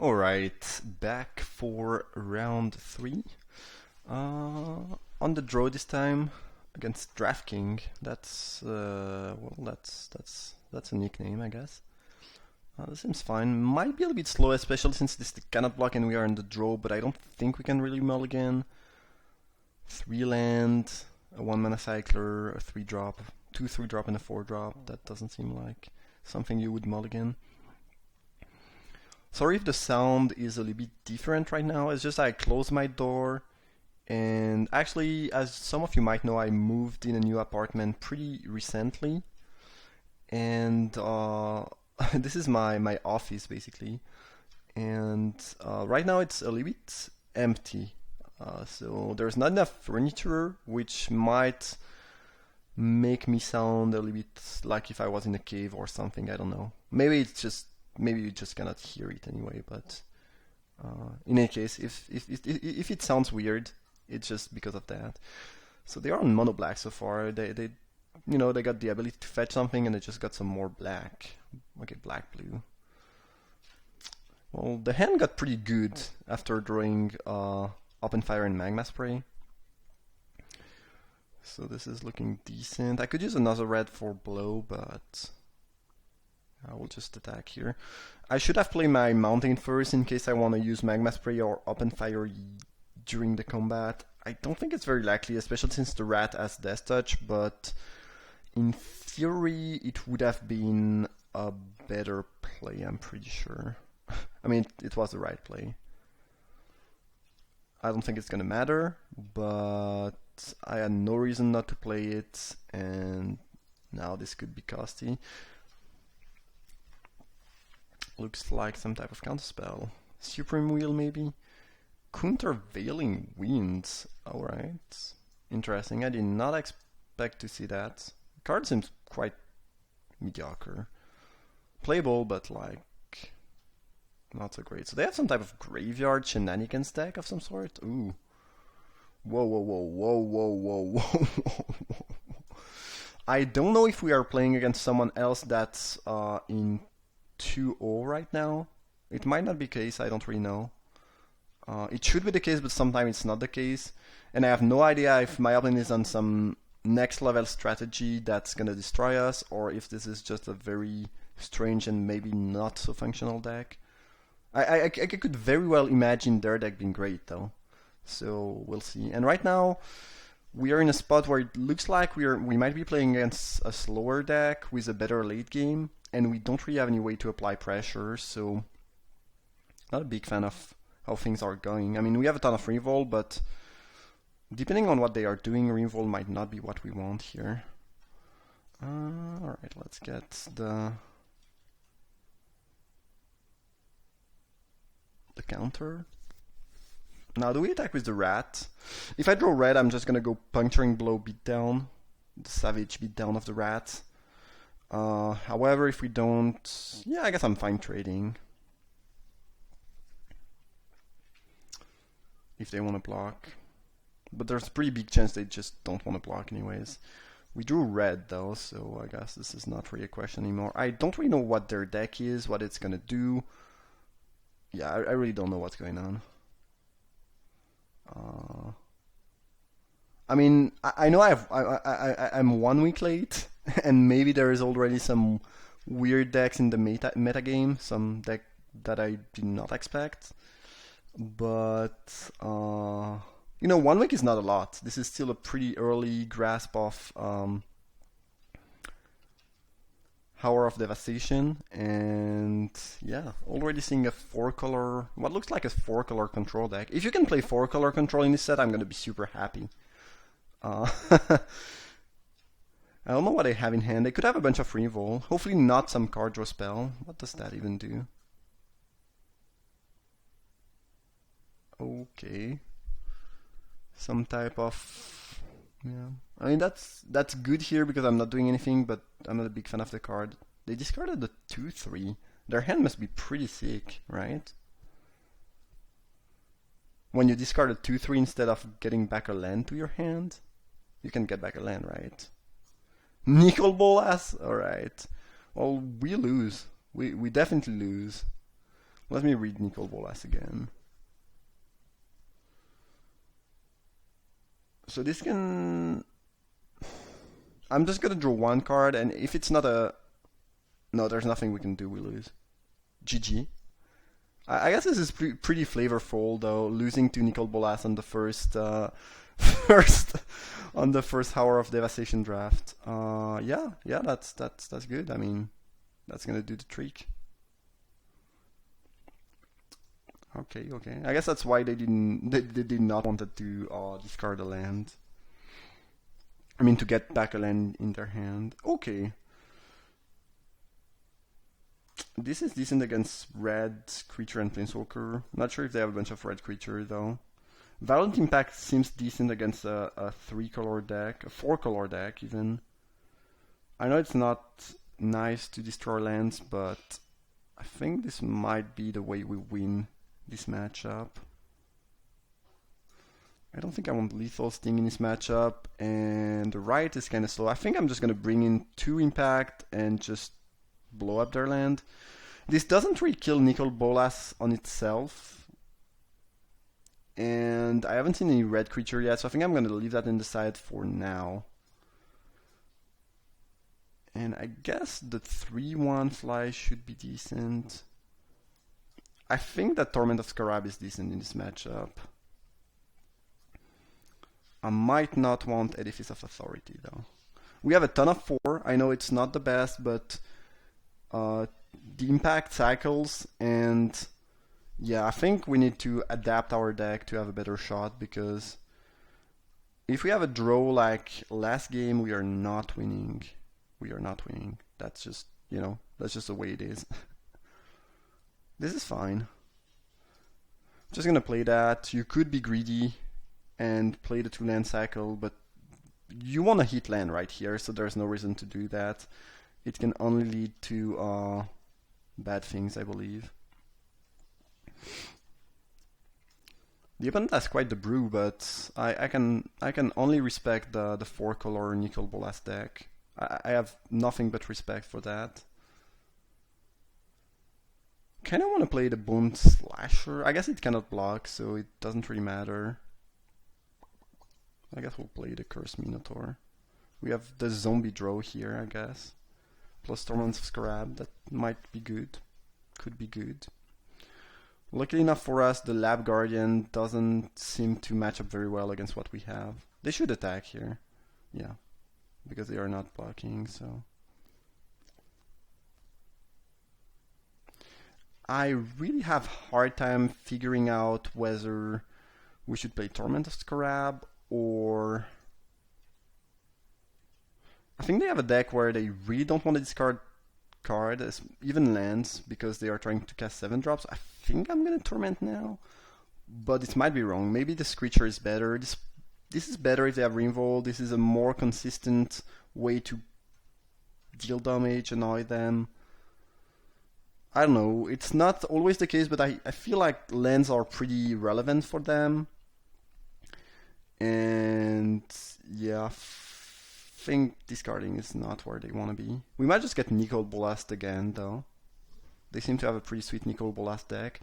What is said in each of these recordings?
Alright, back for round 3. On the draw this time against DraftKing. That's a nickname, I guess. This seems fine. Might be a little bit slow, especially since this cannot block and we are in the draw, but I don't think we can really mulligan. 3 land, a 1 mana cycler, a 3 drop, 2 3 drop, and a 4 drop. That doesn't seem like something you would mulligan. Sorry if the sound is a little bit different right now. It's just I closed my door, and actually, as some of you might know, I moved in a new apartment pretty recently, and this is my office basically, and right now it's a little bit empty. So there's not enough furniture, which might make me sound a little bit like if I was in a cave or something. I don't know. Maybe you just cannot hear it anyway. But in any case, if it sounds weird, it's just because of that. So they are on mono black so far. They got the ability to fetch something, and they just got some more black. Okay, black blue. Well, the hand got pretty good after drawing Open Fire and Magma Spray. So this is looking decent. I could use another red for blow, but I will just attack here. I should have played my mountain first in case I want to use Magma Spray or Open Fire during the combat. I don't think it's very likely, especially since the rat has Death Touch, but in theory it would have been a better play, I'm pretty sure. I mean, it was the right play. I don't think it's gonna matter, but I had no reason not to play it, and now this could be costly. Looks like some type of counterspell. Supreme Wheel, maybe? Countervailing Winds. Alright. Interesting. I did not expect to see that. The card seems quite mediocre. Playable, but like not so great. So they have some type of graveyard shenanigans deck of some sort. Ooh. Whoa, whoa, whoa, whoa, whoa, whoa, whoa. I don't know if we are playing against someone else that's in 2-0 right now. It might not be the case, I don't really know. It should be the case, but sometimes it's not the case. And I have no idea if my opponent is on some next level strategy that's gonna destroy us, or if this is just a very strange and maybe not so functional deck. I could very well imagine their deck being great though. So we'll see. And right now we are in a spot where it looks like we might be playing against a slower deck with a better late game, and we don't really have any way to apply pressure, so not a big fan of how things are going. I mean, we have a ton of revolt, but depending on what they are doing, revolt might not be what we want here. Alright, let's get the counter. Now, do we attack with the rat? If I draw red, I'm just gonna go puncturing blow beatdown, the savage beatdown of the rat. However, if we don't, yeah, I guess I'm fine trading. If they want to block. But there's a pretty big chance they just don't want to block anyways. We drew red though, so I guess this is not really a question anymore. I don't really know what their deck is, what it's gonna do. Yeah, I really don't know what's going on. I mean, I know I'm 1 week late, and maybe there is already some weird decks in the meta game, some deck that I did not expect. But 1 week is not a lot. This is still a pretty early grasp of Hour of Devastation, and yeah, already seeing a 4-color, what looks like a 4-color control deck. If you can play 4-color control in this set, I'm gonna be super happy. I don't know what they have in hand. They could have a bunch of revolt. Hopefully not some card draw spell. What does that even do? Okay. Some type of... yeah. I mean, that's good here because I'm not doing anything, but I'm not a big fan of the card. They discarded the 2-3. Their hand must be pretty sick, right? When you discard a 2-3 instead of getting back a land to your hand, you can get back a land, right? Nickel Bolas? Alright. Well, we lose. We definitely lose. Let me read Nicol Bolas again. So this can... I'm just gonna draw one card, and if it's not a... No, there's nothing we can do, we lose. GG. I guess this is pretty flavorful, though, losing to Nicol Bolas on the first... on the first hour of Devastation draft. Yeah, that's good. I mean, that's gonna do the trick. Okay. I guess that's why they did not wanted to discard a land. I mean, to get back a land in their hand. Okay. This is decent against red creature and planeswalker. Not sure if they have a bunch of red creature though. Violent Impact seems decent against a 3-color deck, a 4-color deck even. I know it's not nice to destroy lands, but I think this might be the way we win this matchup. I don't think I want Lethal Sting in this matchup, and the right is kind of slow. I think I'm just going to bring in 2 Impact and just blow up their land. This doesn't really kill Nicol Bolas on itself. And I haven't seen any red creature yet, so I think I'm going to leave that in the side for now. And I guess the 3/1 fly should be decent. I think that Torment of Scarab is decent in this matchup. I might not want Edifice of Authority though. We have a ton of 4. I know it's not the best, but the impact cycles, and yeah, I think we need to adapt our deck to have a better shot, because if we have a draw like last game, we are not winning. We are not winning. That's just, that's just the way it is. This is fine. Just gonna play that. You could be greedy and play the 2-land cycle, but you want to hit land right here, so there's no reason to do that. It can only lead to bad things, I believe. The opponent has quite the brew, but I can only respect the 4-color Nicol Bolas deck. I have nothing but respect for that. Kinda wanna play the Bone Slasher. I guess it cannot block, so it doesn't really matter. I guess we'll play the Curse Minotaur. We have the zombie draw here, I guess. Plus Torments of Scarab, that might be good. Could be good. Luckily enough for us, the Lab Guardian doesn't seem to match up very well against what we have. They should attack here. Yeah. Because they are not blocking, so... I really have a hard time figuring out whether we should play Torment of Scarab or... I think they have a deck where they really don't want to discard cards, even lands, because they are trying to cast 7-drops. I think I'm going to Torment now, but it might be wrong. Maybe this creature is better. This is better if they have Revolt. This is a more consistent way to deal damage, annoy them. I don't know, it's not always the case, but I feel like lands are pretty relevant for them. And yeah, I think discarding is not where they want to be. We might just get Nicol Bolas again, though. They seem to have a pretty sweet Nicol Bolas deck.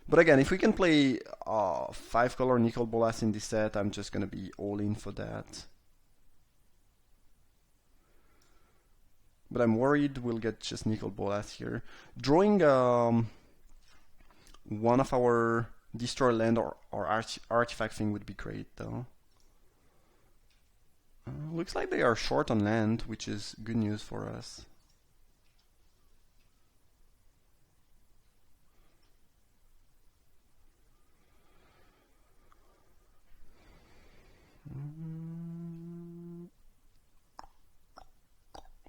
But again, if we can play 5-color Nicol Bolas in this set, I'm just going to be all in for that. But I'm worried we'll get just Nicol Bolas here. Drawing one of our destroy land or artifact thing would be great, though. Looks like they are short on land, which is good news for us.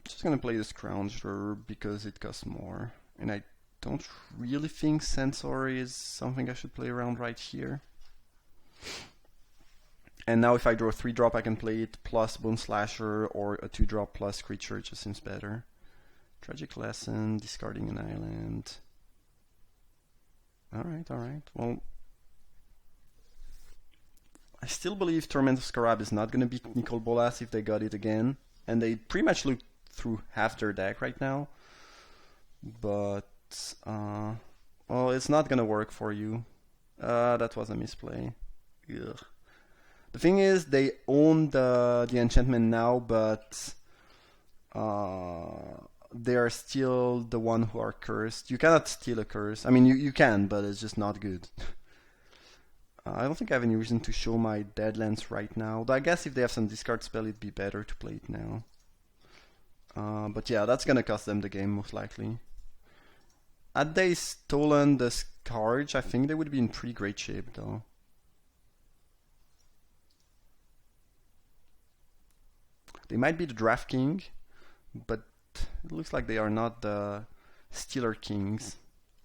Just gonna play the Scrounger because it costs more, and I don't really think Censor is something I should play around right here. And now if I draw a 3-drop, I can play it plus Bone Slasher, or a 2-drop plus creature. It just seems better. Tragic Lesson, discarding an island. Alright. Well, I still believe Torment of Scarab is not going to beat Nicol Bolas if they got it again. And they pretty much look through half their deck right now. But, well, well, it's not gonna work for you. That was a misplay. Ugh. The thing is, they own the enchantment now, but they are still the one who are cursed. You cannot steal a curse. I mean, you can, but it's just not good. I don't think I have any reason to show my Deadlands right now. Though I guess if they have some discard spell, it'd be better to play it now. But yeah, that's gonna cost them the game most likely. Had they stolen the Scourge, I think they would be in pretty great shape though. They might be the Draft King, but it looks like they are not the Stealer Kings.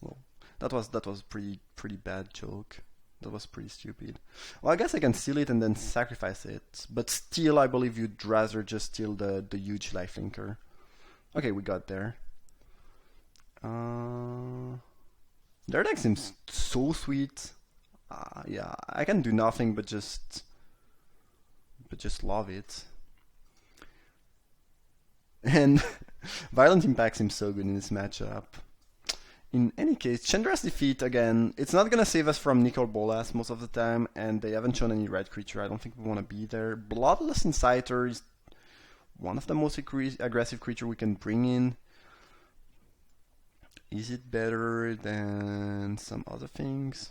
Well, that was pretty bad joke. That was pretty stupid. Well, I guess I can steal it and then sacrifice it. But still, I believe you'd rather just steal the huge lifelinker. Okay, we got there. Their deck seems so sweet. Yeah, I can do nothing but just love it. And Violent Impact seems so good in this matchup. In any case, Chandra's defeat, again, it's not gonna save us from Nicol Bolas most of the time, and they haven't shown any red creature. I don't think we want to be there. Bloodless Inciter is one of the most aggressive creature we can bring in. Is it better than some other things?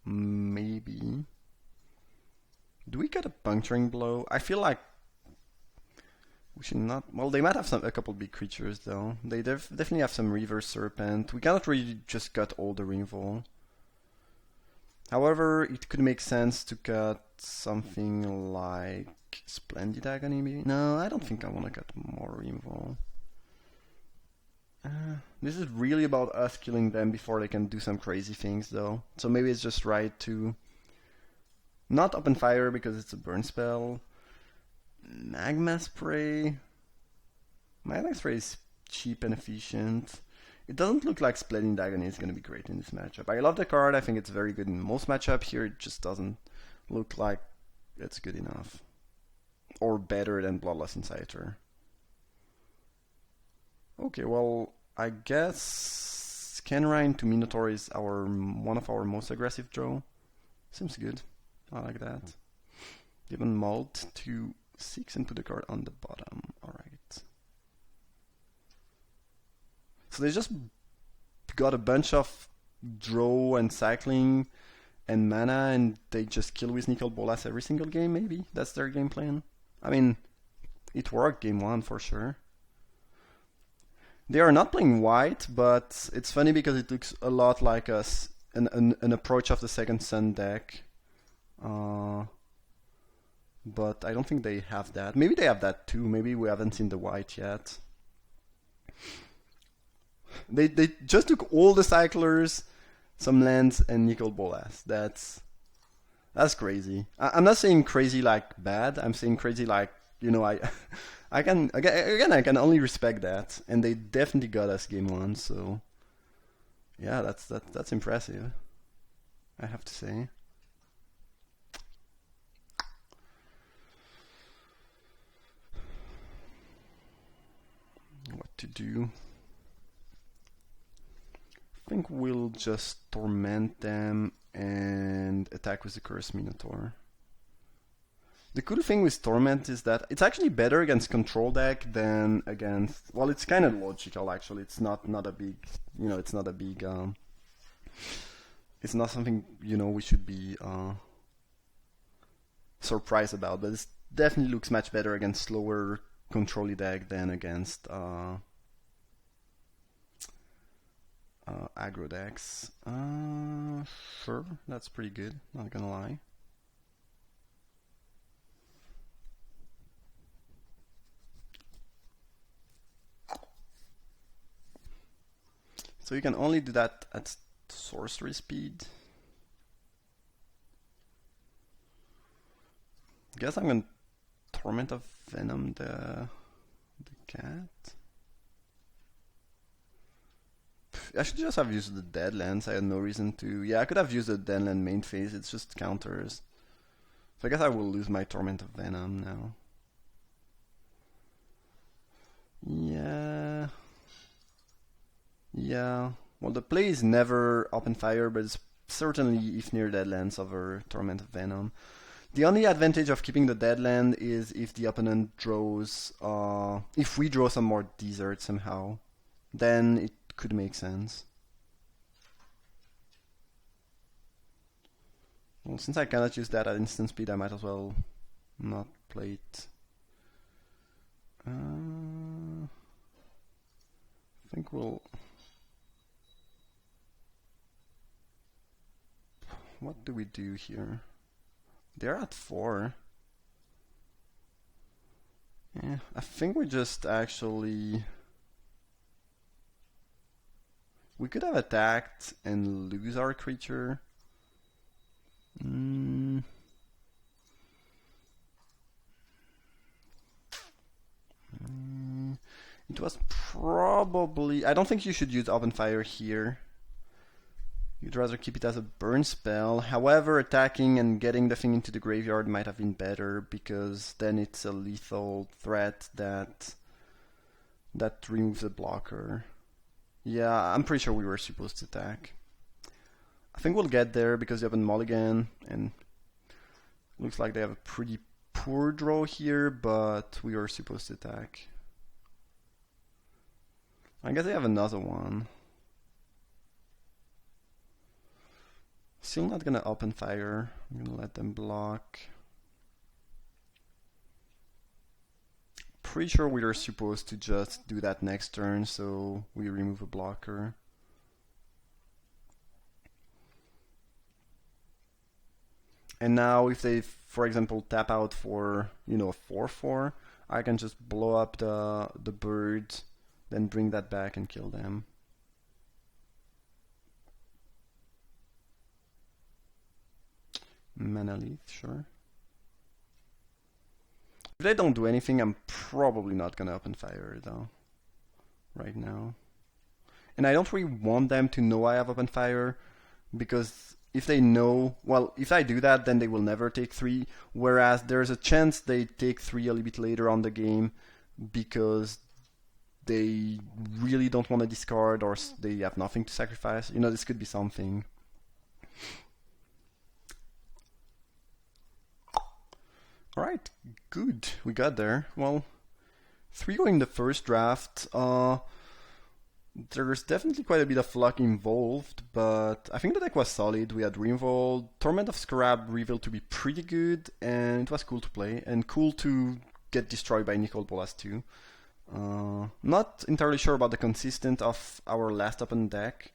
Maybe. Do we get a Puncturing Blow? I feel like we should not. Well, they might have a couple big creatures though. They definitely have some Reverse Serpent. We cannot really just cut all the removal. However, it could make sense to cut something like Splendid Agony maybe. No, I don't think I want to cut more removal. This is really about us killing them before they can do some crazy things though. So maybe it's just right to not open fire because it's a burn spell. Magma Spray. Magma Spray is cheap and efficient. It doesn't look like Splendid Agony is going to be great in this matchup. I love the card. I think it's very good in most matchups. Here it just doesn't look like it's good enough. Or better than Bloodless Inciter. Okay, well, I guess Scanrine to Minotaur is one of our most aggressive draw. Seems good. I like that. Given Malt to 6 and put the card on the bottom. Alright. So they just got a bunch of draw and cycling and mana and they just kill with Nicol Bolas every single game maybe? That's their game plan? I mean, it worked game 1 for sure. They are not playing white, but it's funny because it looks a lot like an approach of the Second Sun deck. But I don't think they have that. Maybe they have that too. Maybe we haven't seen the white yet. They just took all the cyclers, some lands, and Nicol Bolas. That's crazy. I'm not saying crazy like bad. I'm saying crazy like, you know, I can only respect that, and they definitely got us game 1. So yeah, that's impressive, I have to say. What to do? I think we'll just torment them and attack with the Cursed Minotaur. The cool thing with Torment is that it's actually better against control deck than against. Well, it's kind of logical actually. It's not a big, you know, it's not a big. It's not something, you know, we should be surprised about, but it definitely looks much better against slower control deck than against aggro decks. Sure, that's pretty good. Not gonna lie. So you can only do that at sorcery speed. Guess I'm gonna Torment of Venom the cat. I should just have used the Deadlands. I had no reason to. Yeah, I could have used the Deadland main phase. It's just counters. So I guess I will lose my Torment of Venom now. Yeah. Yeah, well, the play is never open fire, but it's certainly if near deadlands over Torment of Venom. The only advantage of keeping the deadland is if the opponent draws, if we draw some more desert somehow, then it could make sense. Well, since I cannot use that at instant speed, I might as well not play it. I think we'll... What do we do here? They're at 4. Yeah, I think we just actually... We could have attacked and lose our creature. It was probably... I don't think you should use Open Fire here. You'd rather keep it as a burn spell. However, attacking and getting the thing into the graveyard might have been better, because then it's a lethal threat that removes a blocker. Yeah, I'm pretty sure we were supposed to attack. I think we'll get there because they have a mulligan, and looks like they have a pretty poor draw here, but we were supposed to attack. I guess they have another one. Still not gonna open fire. I'm gonna let them block. Pretty sure we are supposed to just do that next turn, so we remove a blocker. And now if they, for example, tap out for, a 4/4, I can just blow up the bird, then bring that back and kill them. Mana Leaf, sure. If they don't do anything, I'm probably not gonna open fire though, right now. And I don't really want them to know I have open fire, because if they know, well, if I do that, then they will never take 3, whereas there's a chance they take 3 a little bit later on the game, because they really don't want to discard, or they have nothing to sacrifice. This could be something. Alright, good. We got there. Well, 3-0 in the first draft. There's definitely quite a bit of luck involved, but I think the deck was solid. We had Reinvolt, Torment of Scarab revealed to be pretty good, and it was cool to play, and cool to get destroyed by Nicol Bolas too. Not entirely sure about the consistent of our last open deck,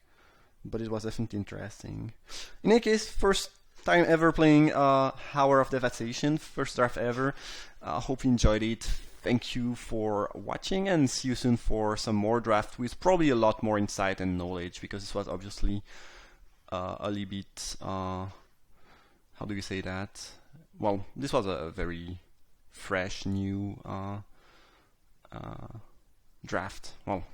but it was definitely interesting. In any case, first time ever playing Hour of Devastation, first draft ever. Hope you enjoyed it. Thank you for watching, and see you soon for some more drafts with probably a lot more insight and knowledge, because this was obviously a little bit, how do you say that? Well, this was a very fresh, new draft. Well,